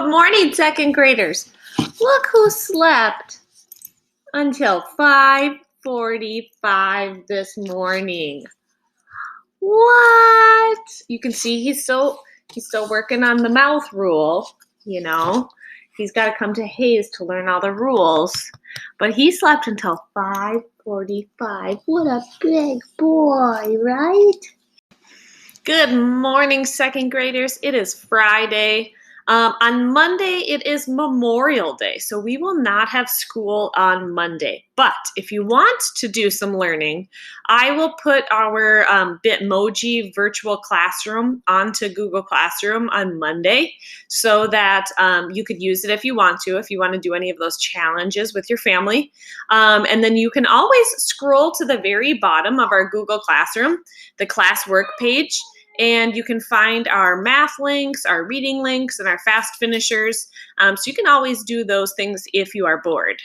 Good morning, second graders. Look who slept until 5:45 this morning. What? You can see he's still working on the mouth rule, you know. He's got to come to Hayes to learn all the rules. But he slept until 5:45. What a big boy, right? Good morning, second graders. It is Friday. On Monday, it is Memorial Day, so we will not have school on Monday. But if you want to do some learning, I will put our Bitmoji virtual classroom onto Google Classroom on Monday so that you could use it if you want to do any of those challenges with your family. And then you can always scroll to the very bottom of our Google Classroom, the classwork page, and you can find our math links, our reading links, and our fast finishers. So you can always do those things if you are bored.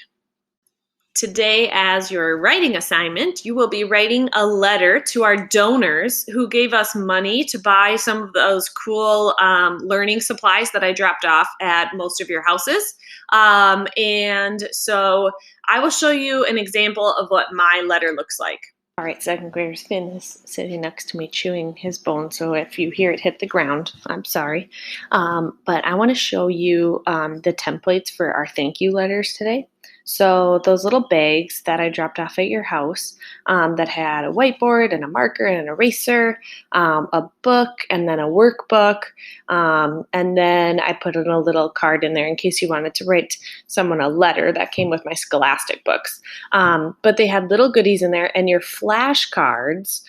Today, as your writing assignment, you will be writing a letter to our donors who gave us money to buy some of those cool learning supplies that I dropped off at most of your houses. And so I will show you an example of what my letter looks like. All right, second graders, Finn is sitting next to me chewing his bone, so if you hear it hit the ground, I'm sorry. But I want to show you the templates for our thank you letters today. So those little bags that I dropped off at your house that had a whiteboard and a marker and an eraser, a book and then a workbook, and then I put in a little card in there in case you wanted to write someone a letter that came with my Scholastic books. But they had little goodies in there, and your flashcards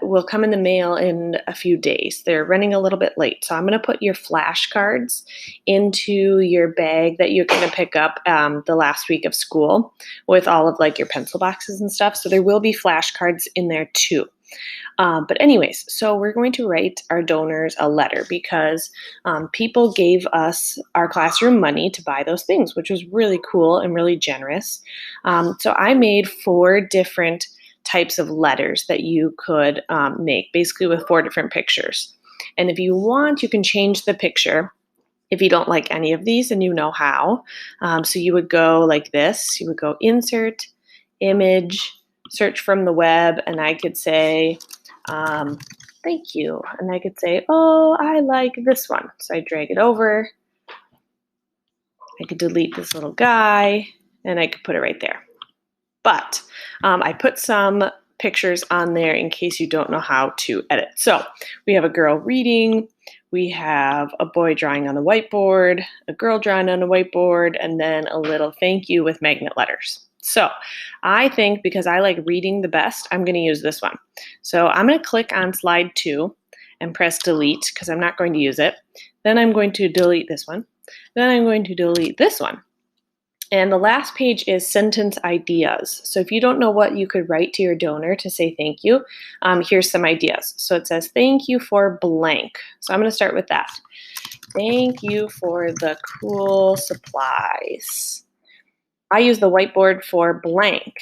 will come in the mail in a few days. They're running a little bit late, so I'm going to put your flashcards into your bag that you're going to pick up the last week of school with all of like your pencil boxes and stuff. So there will be flashcards in there too. But anyways, so we're going to write our donors a letter because people gave us our classroom money to buy those things, which was really cool and really generous. So I made 4 different types of letters that you could make, basically with 4 different pictures. And if you want, you can change the picture if you don't like any of these and you know how. So you would go like this. You would go insert, image, search from the web, and I could say, thank you. And I could say, oh, I like this one. So I drag it over. I could delete this little guy, and I could put it right there. But I put some pictures on there in case you don't know how to edit. So we have a girl reading, we have a boy drawing on the whiteboard, a girl drawing on a whiteboard, and then a little thank you with magnet letters. So I think because I like reading the best, I'm going to use this one. So I'm going to click on slide 2 and press delete because I'm not going to use it. Then I'm going to delete this one. Then I'm going to delete this one. And the last page is sentence ideas. So if you don't know what you could write to your donor to say thank you, here's some ideas. So it says, thank you for blank. So I'm going to start with that. Thank you for the cool supplies. I use the whiteboard for blank.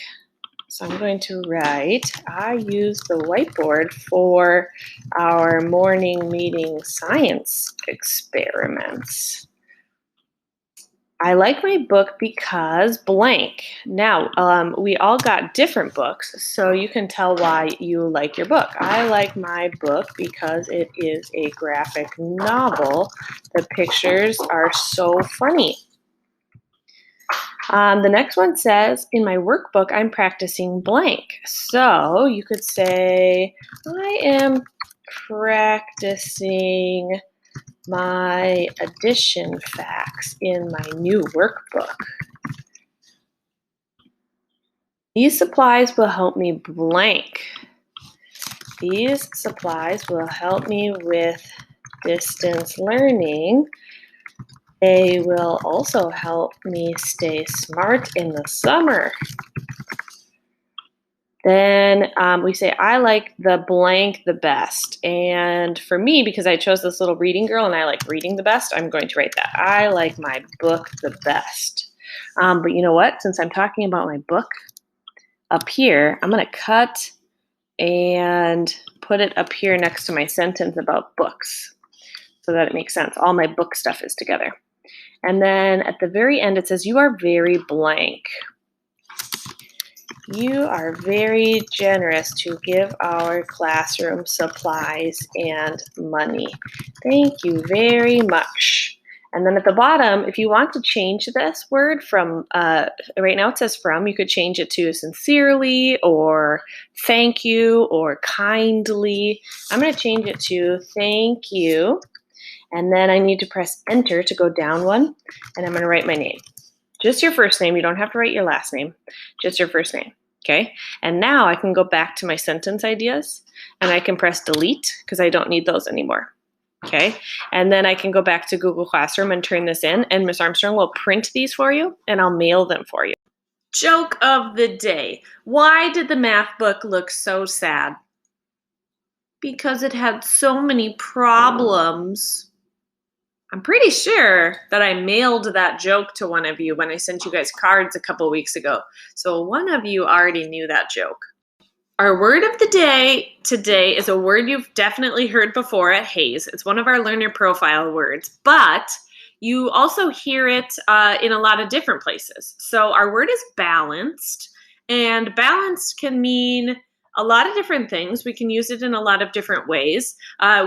So I'm going to write, I use the whiteboard for our morning meeting science experiments. I like my book because blank. Now, we all got different books, so you can tell why you like your book. I like my book because it is a graphic novel. The pictures are so funny. The next one says, in my workbook, I'm practicing blank. So you could say, I am practicing my addition facts in my new workbook. These supplies will help me blank. These supplies will help me with distance learning. They will also help me stay smart in the summer. Then we say, I like the blank the best. And for me, because I chose this little reading girl and I like reading the best, I'm going to write that. I like my book the best. But you know what? Since I'm talking about my book, up here, I'm going to cut and put it up here next to my sentence about books. so that it makes sense. All my book stuff is together. And then at the very end, it says, you are very blank. You are very generous to give our classroom supplies and money. Thank you very much. And then at the bottom, if you want to change this word from, right now it says from, you could change it to sincerely or thank you or kindly. I'm going to change it to thank you. And then I need to press enter to go down one. And I'm going to write my name. Just your first name. You don't have to write your last name. Just your first name. Okay. And now I can go back to my sentence ideas and I can press delete because I don't need those anymore. Okay. And then I can go back to Google Classroom and turn this in, and Miss Armstrong will print these for you and I'll mail them for you. Joke of the day. Why did the math book look so sad? Because it had so many problems. I'm pretty sure that I mailed that joke to one of you when I sent you guys cards a couple weeks ago. So one of you already knew that joke. Our word of the day today is a word you've definitely heard before at Hays. It's one of our learner profile words, but you also hear it in a lot of different places. So our word is balanced, and balanced can mean a lot of different things. We can use it in a lot of different ways.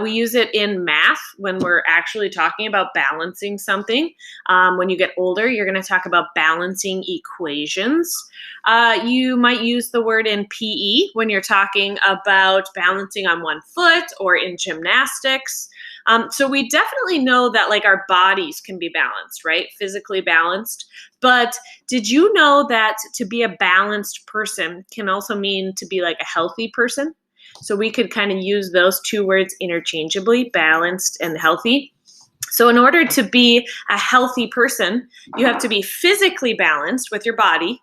We use it in math when we're actually talking about balancing something. When you get older, you're going to talk about balancing equations. You might use the word in PE when you're talking about balancing on one foot, or in gymnastics. So we definitely know that like our bodies can be balanced, right? Physically balanced. But did you know that to be a balanced person can also mean to be like a healthy person? So we could kind of use those two words interchangeably, balanced and healthy. So in order to be a healthy person, you have to be physically balanced with your body,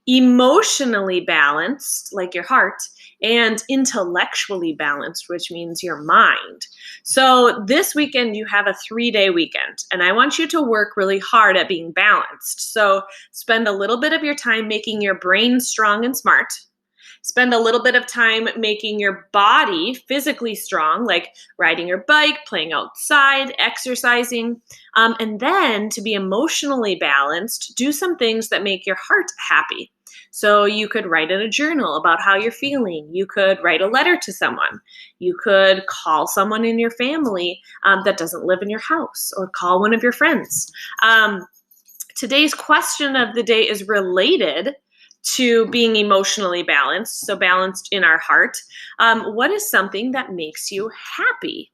emotionally balanced, like your heart, and intellectually balanced, which means your mind. So this weekend, you have a 3-day weekend, and I want you to work really hard at being balanced. So spend a little bit of your time making your brain strong and smart. Spend a little bit of time making your body physically strong, like riding your bike, playing outside, exercising. And then to be emotionally balanced, do some things that make your heart happy. So you could write in a journal about how you're feeling. You could write a letter to someone. You could call someone in your family that doesn't live in your house, or call one of your friends. Today's question of the day is related to being emotionally balanced, so balanced in our heart. What is something that makes you happy?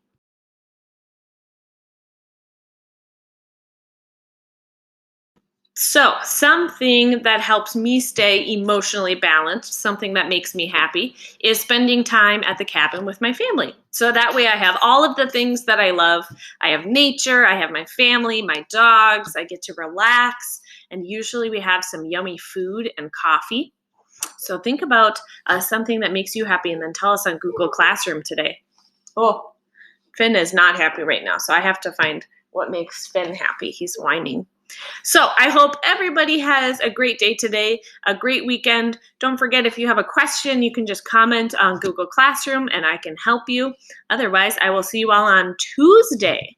So something that helps me stay emotionally balanced, something that makes me happy, is spending time at the cabin with my family. So that way I have all of the things that I love. I have nature, I have my family, my dogs, I get to relax, and usually we have some yummy food and coffee. So think about something that makes you happy, and then tell us on Google Classroom today. Oh, Finn is not happy right now, so I have to find what makes Finn happy. He's whining. So I hope everybody has a great day today, a great weekend. Don't forget, if you have a question, you can just comment on Google Classroom and I can help you. Otherwise, I will see you all on Tuesday.